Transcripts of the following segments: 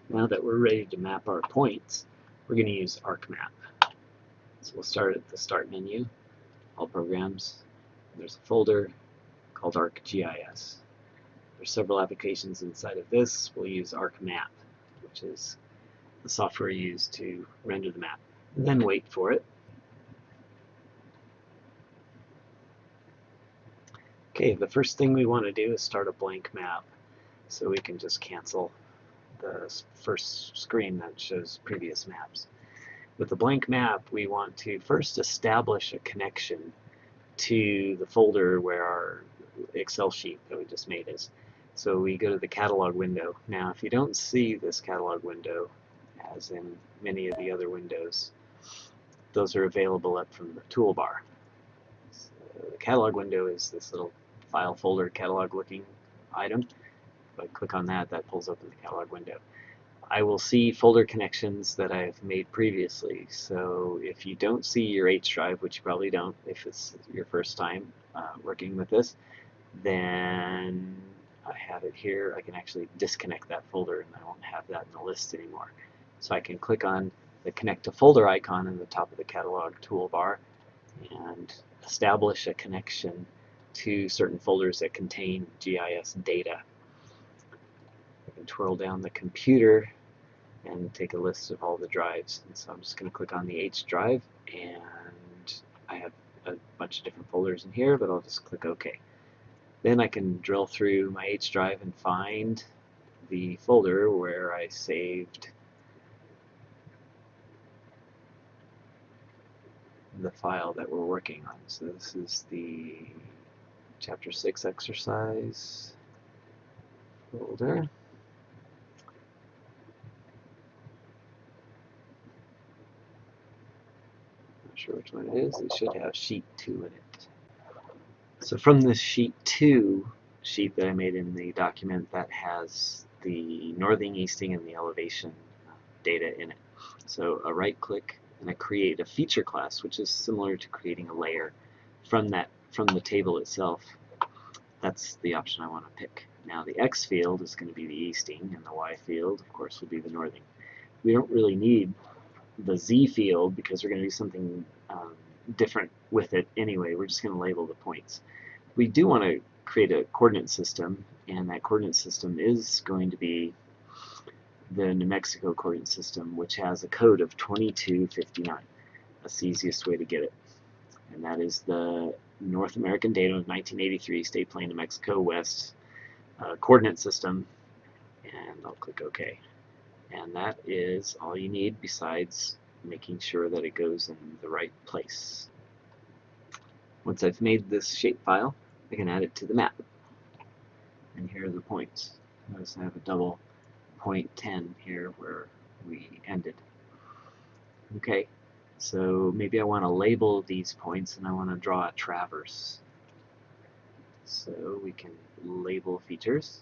Now that we're ready to map our points, we're going to use ArcMap. So we'll start at the Start menu, All Programs. There's a folder called ArcGIS. There's several applications inside of this. We'll use ArcMap, which is the software used to render the map. And then wait for it. Okay, the first thing we want to do is start a blank map, so we can just cancel the first screen that shows previous maps. With the blank map, we want to first establish a connection to the folder where our Excel sheet that we just made is. So we go to the catalog window. Now, if you don't see this catalog window, as in many of the other windows, those are available up from the toolbar. So the catalog window is this little file folder catalog looking item. If I click on that, that pulls open the catalog window. I will see folder connections that I've made previously. So if you don't see your H drive, which you probably don't if it's your first time working with this, then I have it here. I can actually disconnect that folder and I won't have that in the list anymore. So I can click on the Connect to Folder icon in the top of the catalog toolbar and establish a connection to certain folders that contain GIS data. I can twirl down the computer and take a list of all the drives. And so I'm just going to click on the H drive, and I have a bunch of different folders in here, but I'll just click OK. Then I can drill through my H drive and find the folder where I saved the file that we're working on. So this is the Chapter 6 exercise folder. Not sure which one it is. It should have sheet 2 in it. So from this sheet 2 sheet that I made in the document, that has the northing, easting, and the elevation data in it. So a right click and I create a feature class, which is similar to creating a layer from the table itself. That's the option I want to pick. Now the X field is going to be the easting, and the Y field, of course, will be the northing. We don't really need the Z field because we're going to do something different with it anyway. We're just going to label the points. We do want to create a coordinate system, and that coordinate system is going to be the New Mexico coordinate system, which has a code of 2259. That's the easiest way to get it. And that is the North American Datum of 1983 State Plane, New Mexico West coordinate system. And I'll click OK. And that is all you need besides making sure that it goes in the right place. Once I've made this shapefile, I can add it to the map. And here are the points. Notice I have a double point 10 here where we ended. Okay, so maybe I want to label these points and I want to draw a traverse. So we can label features,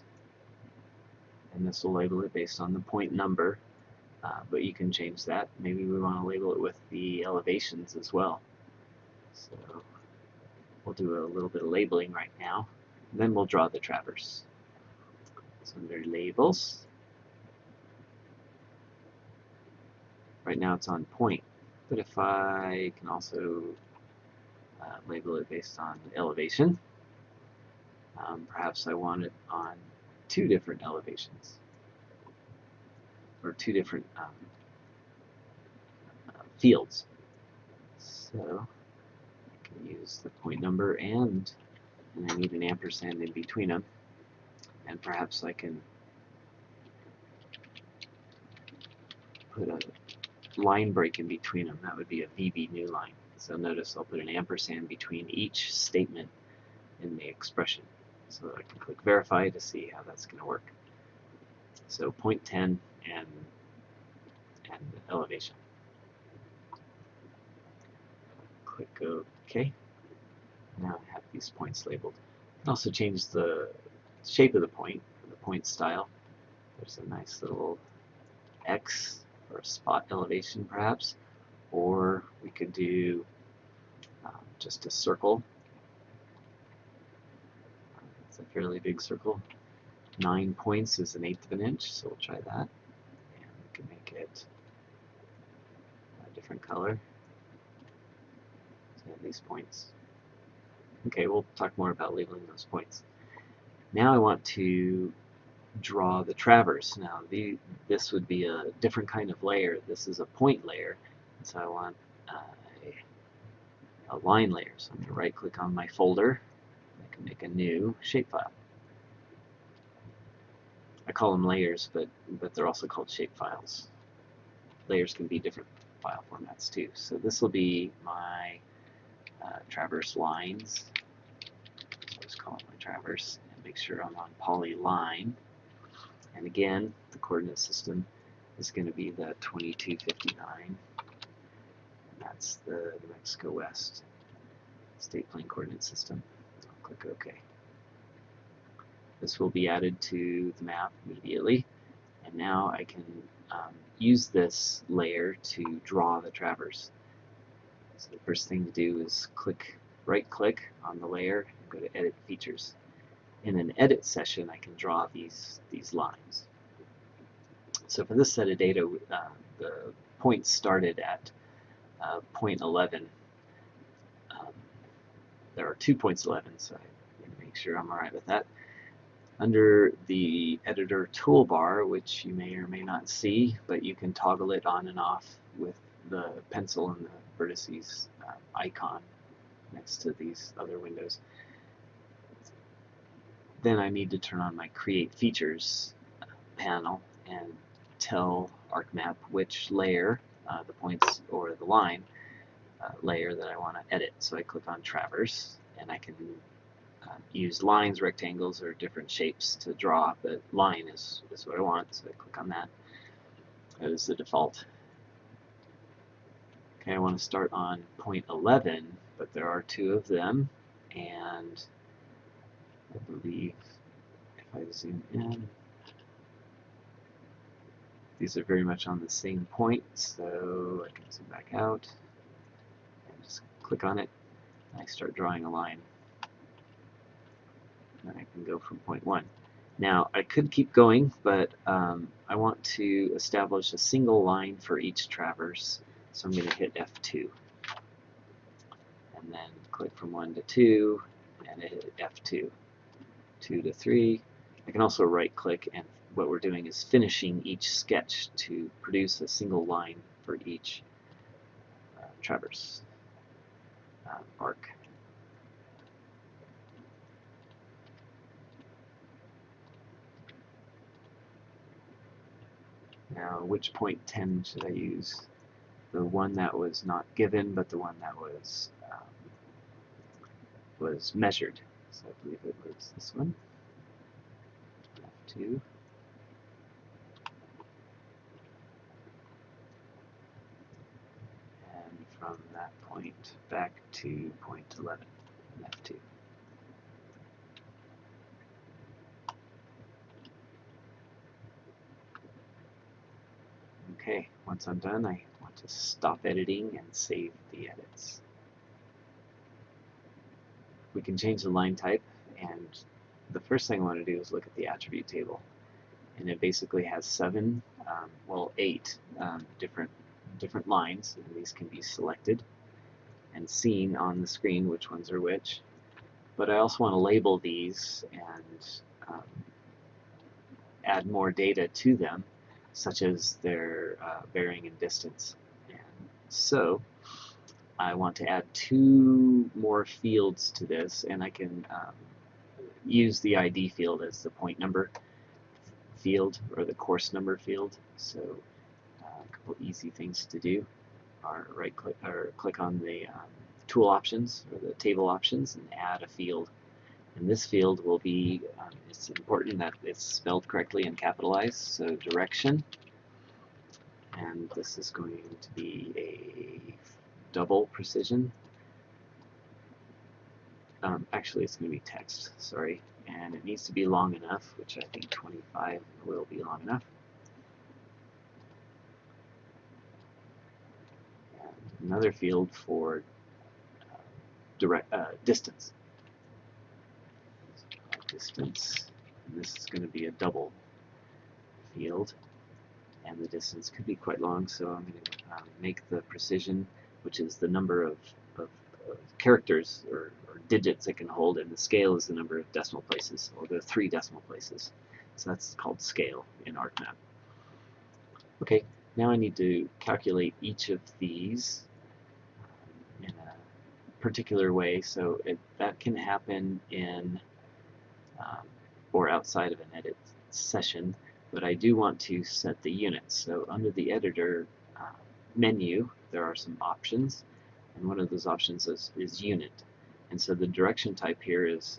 and this will label it based on the point number, but you can change that. Maybe we want to label it with the elevations as well. So we'll do a little bit of labeling right now, and then we'll draw the traverse. So under labels, right now it's on point, but if I can also label it based on elevation, perhaps I want it on 2 different elevations, or 2 different fields. So I can use the point number and I need an ampersand in between them, and perhaps I can put a line break in between them. That would be a VB new line. So notice I'll put an ampersand between each statement in the expression. So I can click verify to see how that's going to work. So point 10 and elevation. Click OK. Now I have these points labeled. I can also change the shape of the point style. There's a nice little X or a spot elevation perhaps, or we could do just a circle. It's a fairly big circle. 9 points is 1/8 of an inch, so we'll try that. can make it a different color. So these points. Okay, we'll talk more about labeling those points. Now I want to draw the traverse. Now this would be a different kind of layer. This is a point layer, so I want a line layer. So I'm going to right click on my folder. I can make a new shapefile. I call them layers, but they're also called shapefiles. Layers can be different file formats too. So this will be my traverse lines. So I'll just call it my traverse and make sure I'm on polyline. And again, the coordinate system is going to be the 2259. And that's the New Mexico West state plane coordinate system. I'll click OK. This will be added to the map immediately. And now I can use this layer to draw the traverse. So the first thing to do is right click on the layer and go to Edit Features. In an edit session, I can draw these lines. So for this set of data, the points started at point 11. There are 2 points 11, so I need to make sure I'm alright with that. Under the editor toolbar, which you may or may not see, but you can toggle it on and off with the pencil and the vertices icon next to these other windows. Then I need to turn on my Create Features panel and tell ArcMap which layer, the points or the line layer that I want to edit. So I click on Traverse, and I can use lines, rectangles, or different shapes to draw, but line is what I want, so I click on that. That is the default. Okay, I want to start on point 11, but there are 2 of them, and I believe if I zoom in, these are very much on the same point, so I can zoom back out and just click on it, and I start drawing a line. And I can go from point 1. Now, I could keep going, but I want to establish a single line for each traverse, so I'm going to hit F2. And then click from 1 to 2, and hit F2. 2 to 3. I can also right-click, and what we're doing is finishing each sketch to produce a single line for each traverse arc. Now, which point 10 should I use? The one that was not given, but the one that was measured. So I believe it was this one. F2. And from that point back to point 11, F2. Okay, once I'm done, I want to stop editing and save the edits. We can change the line type, and the first thing I want to do is look at the attribute table. And it basically has 8 different lines, and these can be selected and seen on the screen which ones are which. But I also want to label these and add more data to them, such as their bearing and distance. And so I want to add 2 more fields to this, and I can use the ID field as the point number field or the course number field. So a couple easy things to do are right-click or click on the tool options or the table options and add a field. And this field will be, it's important that it's spelled correctly and capitalized, so direction. And this is going to be a double precision. Actually, it's going to be text, sorry. And it needs to be long enough, which I think 25 will be long enough. And another field for distance. Distance. And this is going to be a double field. and the distance could be quite long, so I'm going to make the precision, which is the number of characters or digits it can hold, and the scale is the number of decimal places, or the 3 decimal places. So that's called scale in ArcMap. Okay, now I need to calculate each of these in a particular way, so that can happen in or outside of an edit session, but I do want to set the units. So under the editor menu, there are some options, and one of those options is unit. And so the direction type here is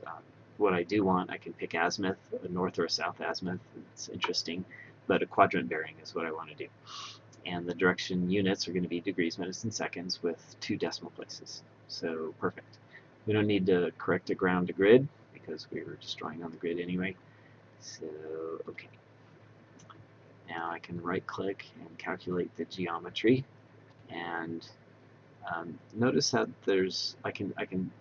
what I do want. I can pick azimuth, a north or a south azimuth. It's interesting, but a quadrant bearing is what I want to do. And the direction units are going to be degrees, minutes, and seconds with 2 decimal places. So perfect. We don't need to correct a ground to grid because we were just drawing on the grid anyway. So, okay. Now I can right-click and calculate the geometry, and notice that I can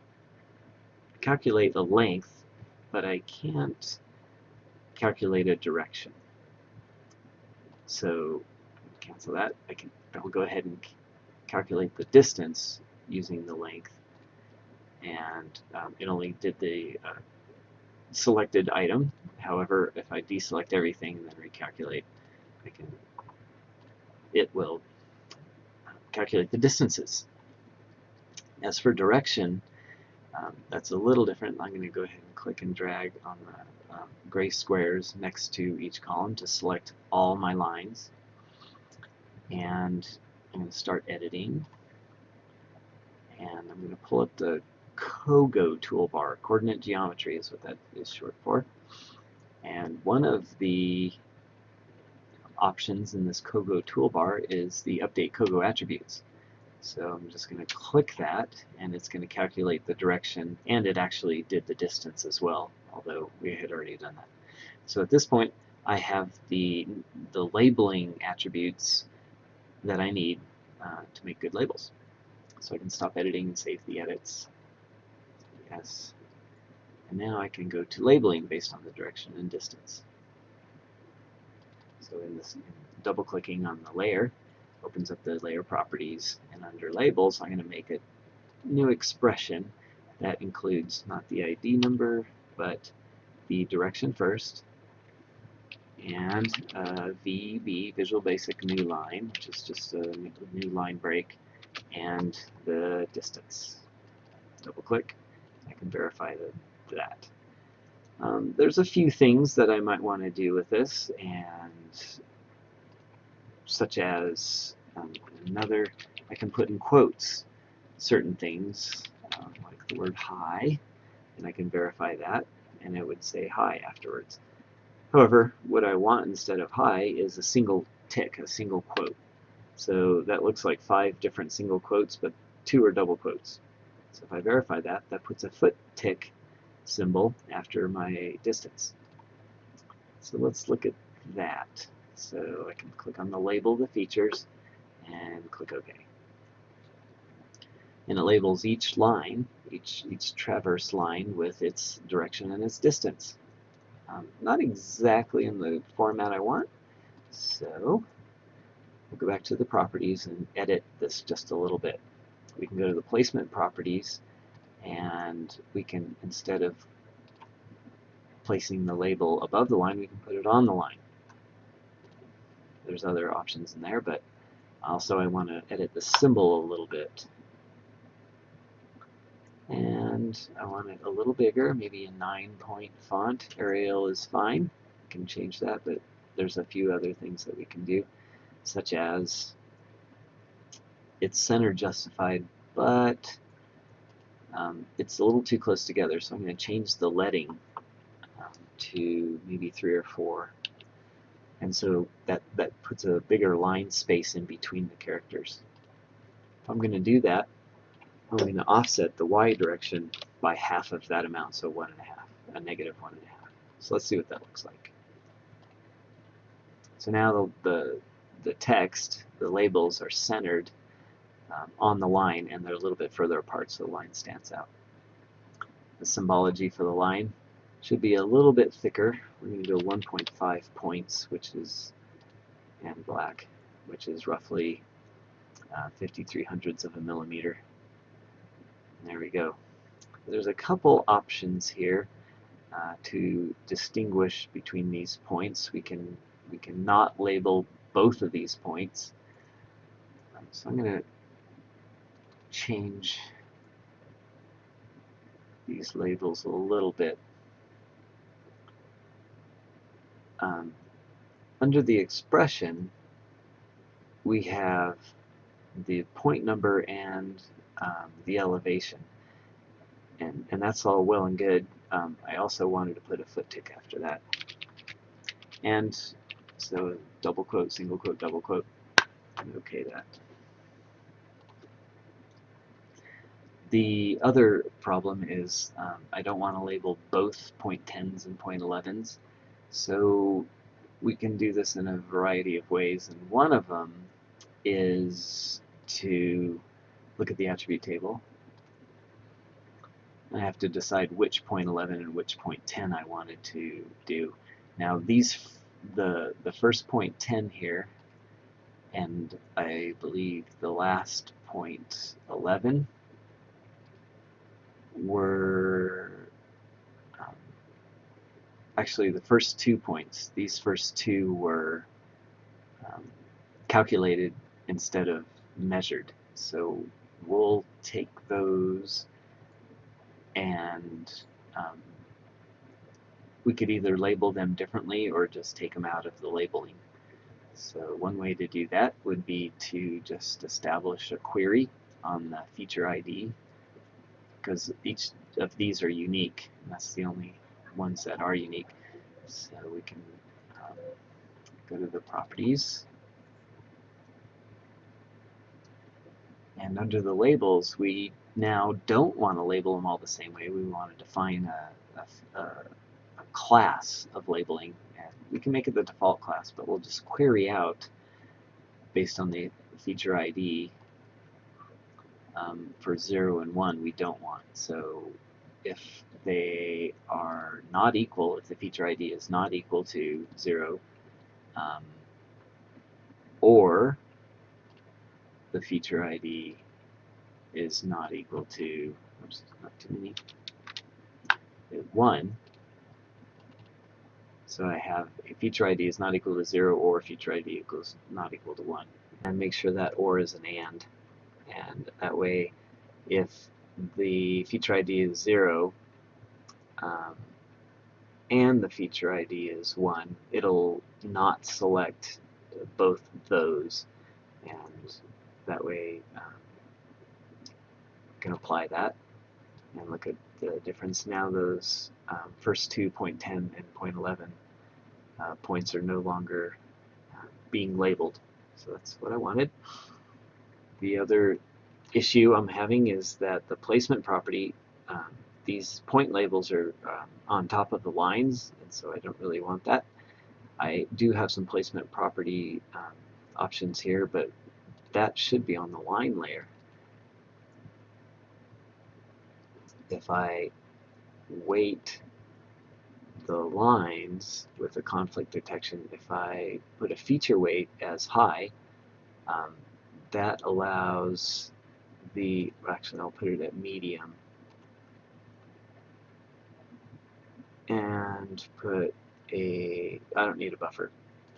calculate a length, but I can't calculate a direction. So cancel that. I'll go ahead and calculate the distance using the length, and it only did the selected item. However, if I deselect everything and then recalculate, it will calculate the distances. As for direction, that's a little different. I'm going to go ahead and click and drag on the gray squares next to each column to select all my lines. And I'm going to start editing. And I'm going to pull up the COGO toolbar. Coordinate geometry is what that is short for. And one of the options in this COGO toolbar is the Update COGO Attributes. So I'm just going to click that, and it's going to calculate the direction, and it actually did the distance as well, although we had already done that. So at this point, I have the labeling attributes that I need to make good labels. So I can stop editing and save the edits. Yes. And now I can go to labeling based on the direction and distance. So in this, double-clicking on the layer opens up the layer properties, and under labels I'm going to make a new expression that includes not the ID number but the direction first, and VB, Visual Basic New Line, which is just a new line break, and the distance. Double click, I can verify that. There's a few things that I might want to do with this, and such as I can put in quotes certain things, like the word hi, and I can verify that, and it would say hi afterwards. However, what I want instead of hi is a single tick, a single quote. So that looks like 5 different single quotes, but 2 are double quotes. So if I verify that, that puts a foot tick symbol after my distance. So let's look at that. So I can click on the label, the features, and click OK. And it labels each line, each traverse line with its direction and its distance. Not exactly in the format I want, so we'll go back to the properties and edit this just a little bit. We can go to the placement properties, and we can, instead of placing the label above the line, we can put it on the line. There's other options in there, but also I want to edit the symbol a little bit. And I want it a little bigger, maybe a 9-point font. Arial is fine. I can change that, but there's a few other things that we can do, such as it's center justified, but it's a little too close together, so I'm going to change the leading to maybe 3 or 4. And so that puts a bigger line space in between the characters. If I'm going to do that, I'm going to offset the Y direction by half of that amount, so 1.5, a negative 1.5. So let's see what that looks like. So now the text, the labels are centered on the line, and they're a little bit further apart, so the line stands out. The symbology for the line should be a little bit thicker. We're going to go 1.5 points, which is and black, which is roughly 53/100ths of a millimeter. There we go. There's a couple options here to distinguish between these points. We can not label both of these points. So I'm going to change these labels a little bit. Under the expression, we have the point number and the elevation, and that's all well and good. I also wanted to put a foot tick after that, and so double quote, single quote, double quote, and okay that. The other problem is I don't want to label both .10s and .11s, so we can do this in a variety of ways, and one of them is to look at the attribute table. I have to decide which .11 and which .10 I wanted to do. Now the first .10 here, and I believe the last .11 were actually the first 2 points. These first two were calculated instead of measured. So we'll take those, and we could either label them differently or just take them out of the labeling. So one way to do that would be to just establish a query on the feature ID, because each of these are unique, and that's the only ones that are unique. So we can go to the properties, and under the labels, we now don't want to label them all the same way. We want to define a class of labeling, and we can make it the default class, but we'll just query out based on the feature ID. For 0 and 1 we don't want. So if they are not equal, if the feature ID is not equal to 0, or the feature ID is not equal to, oops, not too many, 1, so I have a feature ID is not equal to 0 or feature ID equals not equal to 1. And make sure that or is an and that way if the feature ID is 0 and the feature ID is 1, it'll not select both those, and that way we can apply that and look at the difference. Now those first two .10 and .11 points are no longer being labeled, so that's what I wanted. The other issue I'm having is that the placement property, these point labels are on top of the lines, and so I don't really want that. I do have some placement property options here, but that should be on the line layer. If I weight the lines with a conflict detection, if I put a feature weight as high, that allows the, actually I'll put it at medium, and put a, I don't need a buffer,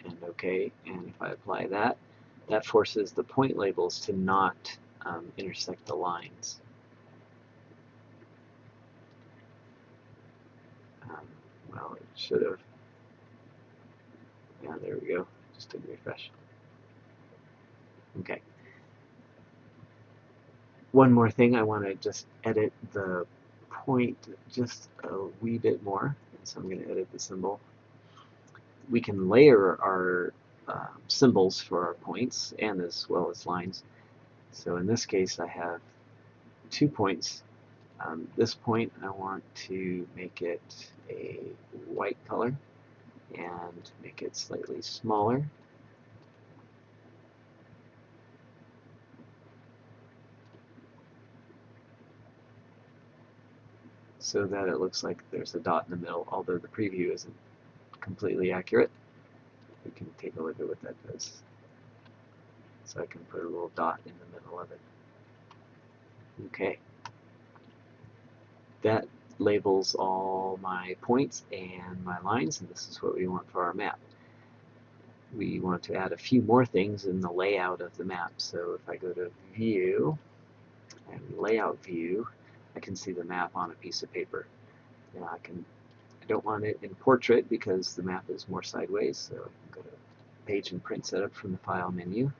and okay, and if I apply that, that forces the point labels to not intersect the lines. Well, it should have, yeah, there we go, just didn't refresh. Okay. One more thing, I want to just edit the point just a wee bit more, so I'm going to edit the symbol. We can layer our symbols for our points and as well as lines. So in this case I have 2 points. This point I want to make it a white color and make it slightly smaller. So that it looks like there's a dot in the middle, although the preview isn't completely accurate. We can take a look at what that does. So I can put a little dot in the middle of it. Okay. That labels all my points and my lines, and this is what we want for our map. We want to add a few more things in the layout of the map. So if I go to View and Layout View, I can see the map on a piece of paper. Now I don't want it in portrait because the map is more sideways, so I can go to Page and Print Setup from the File menu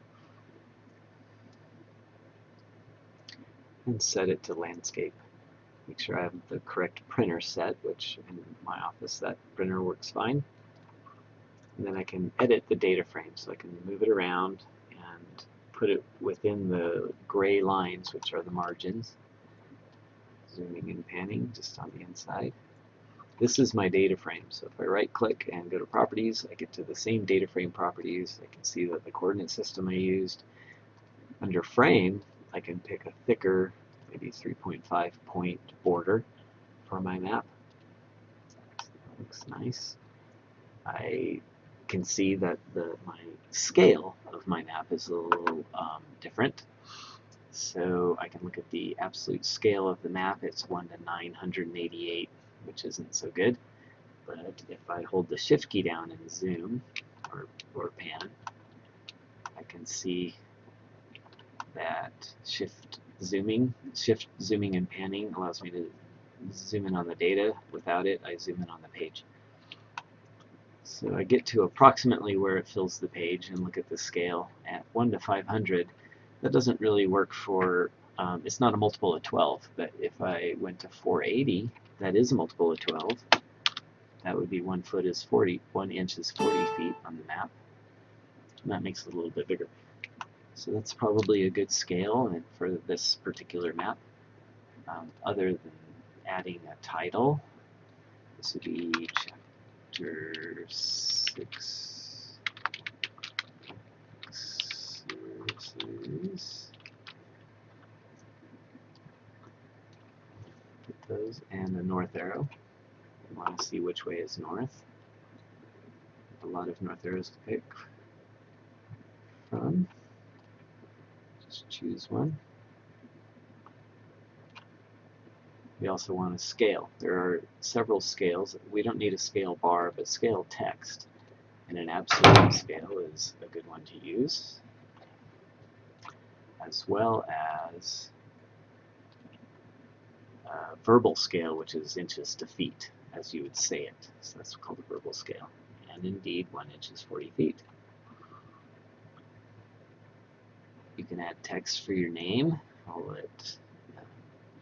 and set it to landscape. Make sure I have the correct printer set, which in my office that printer works fine. And then I can edit the data frame, so I can move it around and put it within the gray lines, which are the margins. Zooming and panning just on the inside. This is my data frame, so if I right click and go to properties, I get to the same data frame properties. I can see that the coordinate system I used. Under frame, I can pick a thicker, maybe 3.5 point border for my map. That looks nice. I can see that my scale of my map is a little different. So I can look at the absolute scale of the map. It's 1 to 988, which isn't so good. But if I hold the Shift key down and zoom or pan, I can see that Shift zooming and panning allows me to zoom in on the data. Without it, I zoom in on the page. So I get to approximately where it fills the page and look at the scale at 1 to 500. That doesn't really work for, it's not a multiple of 12, but if I went to 480, that is a multiple of 12. That would be 1 foot is 40, 1 inch is 40 feet on the map. And that makes it a little bit bigger. So that's probably a good scale for this particular map. Other than adding a title, this would be Chapter 6 Services. Put those and a north arrow. You want to see which way is north. A lot of north arrows to pick from. Just choose one. We also want to scale. There are several scales. We don't need a scale bar, but scale text. And an absolute scale is a good one to use, as well as verbal scale, which is inches to feet, as you would say it. So that's called a verbal scale. And indeed, 1 inch is 40 feet. You can add text for your name. I'll let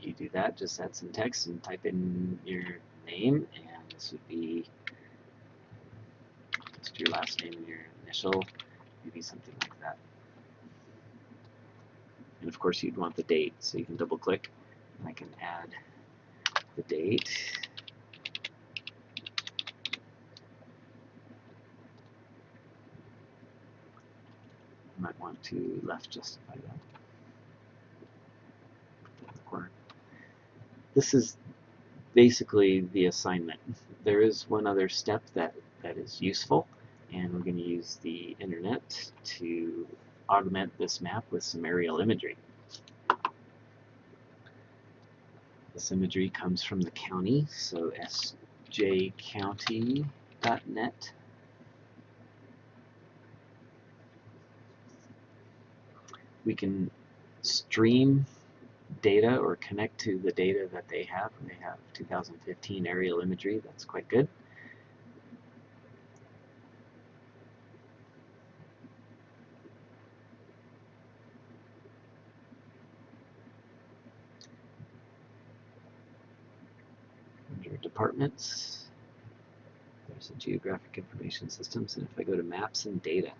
you do that. Just add some text and type in your name, and this would be just your last name and your initial, maybe something like that. And of course you'd want the date, so you can double click and I can add the date. I might want to left justify that. This is basically the assignment. There is one other step that is useful, and we're going to use the internet to augment this map with some aerial imagery. This imagery comes from the county, so sjcounty.net. We can stream data or connect to the data that they have. They have 2015 aerial imagery. That's quite good. Under departments, there's a geographic information systems, and if I go to maps and data,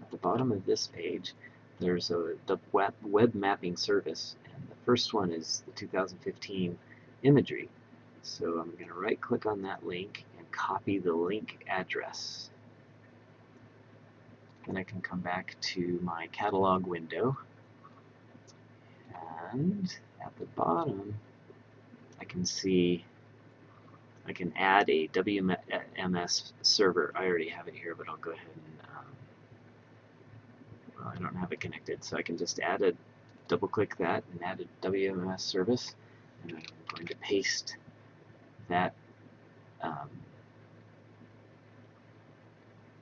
at the bottom of this page there's a web mapping service, and the first one is the 2015 imagery. So I'm going to right click on that link and copy the link address. Then I can come back to my catalog window, and at the bottom I can see I can add a WMS server. I already have it here, but I'll go ahead and, well, I don't have it connected, so I can just add a, double-click that and add a WMS service, and I'm going to paste that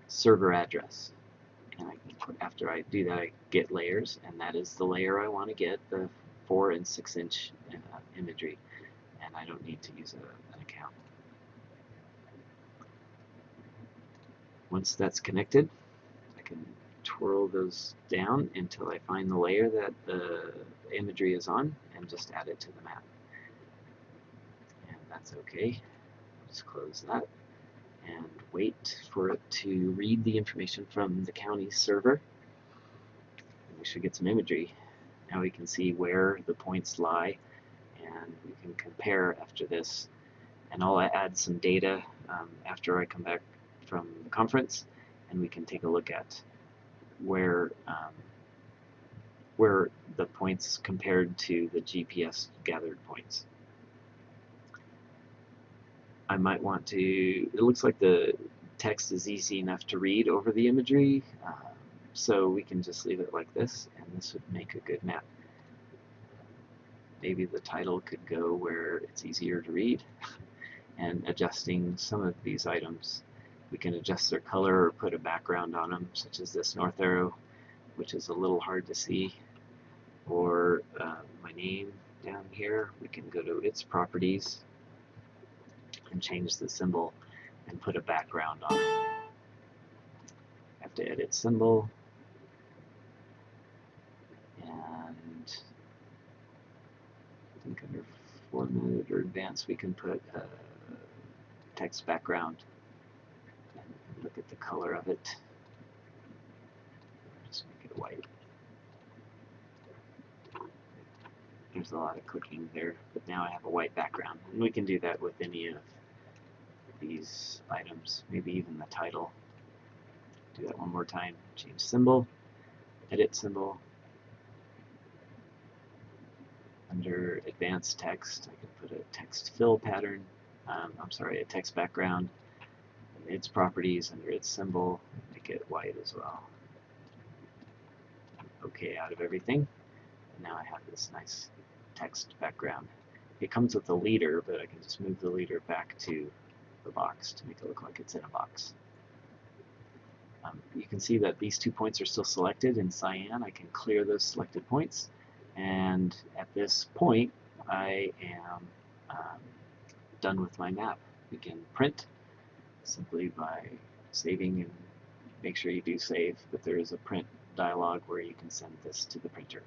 server address. And after I do that, I get layers, and that is the layer I want to get, the 4 and 6 inch imagery, and I don't need to use an account. Once that's connected, I can twirl those down until I find the layer that the imagery is on and just add it to the map. And that's okay. Just close that and wait for it to read the information from the county server. And we should get some imagery. Now we can see where the points lie, and we can compare after this. And I'll add some data after I come back from the conference, and we can take a look at where the points compared to the GPS gathered points. I might want to, it looks like the text is easy enough to read over the imagery, so we can just leave it like this, and this would make a good map. Maybe the title could go where it's easier to read, and adjusting some of these items. We can adjust their color or put a background on them, such as this north arrow, which is a little hard to see, or my name down here. We can go to its properties and change the symbol and put a background on it. I have to edit symbol, and I think under formatted or advanced we can put a text background and look at the color of it. Just make it white. There's a lot of clicking there, but now I have a white background, and we can do that with any of these items, maybe even the title. Do that one more time. Change symbol, edit symbol. Under advanced text, I can put a text fill pattern. A text background. And its properties under its symbol, make it white as well. Okay, out of everything. And now I have this nice text background. It comes with a leader, but I can just move the leader back to the box to make it look like it's in a box. You can see that these 2 points are still selected in cyan. I can clear those selected points, and at this point I am done with my map. We can print simply by saving, and make sure you do save, but there is a print dialog where you can send this to the printer.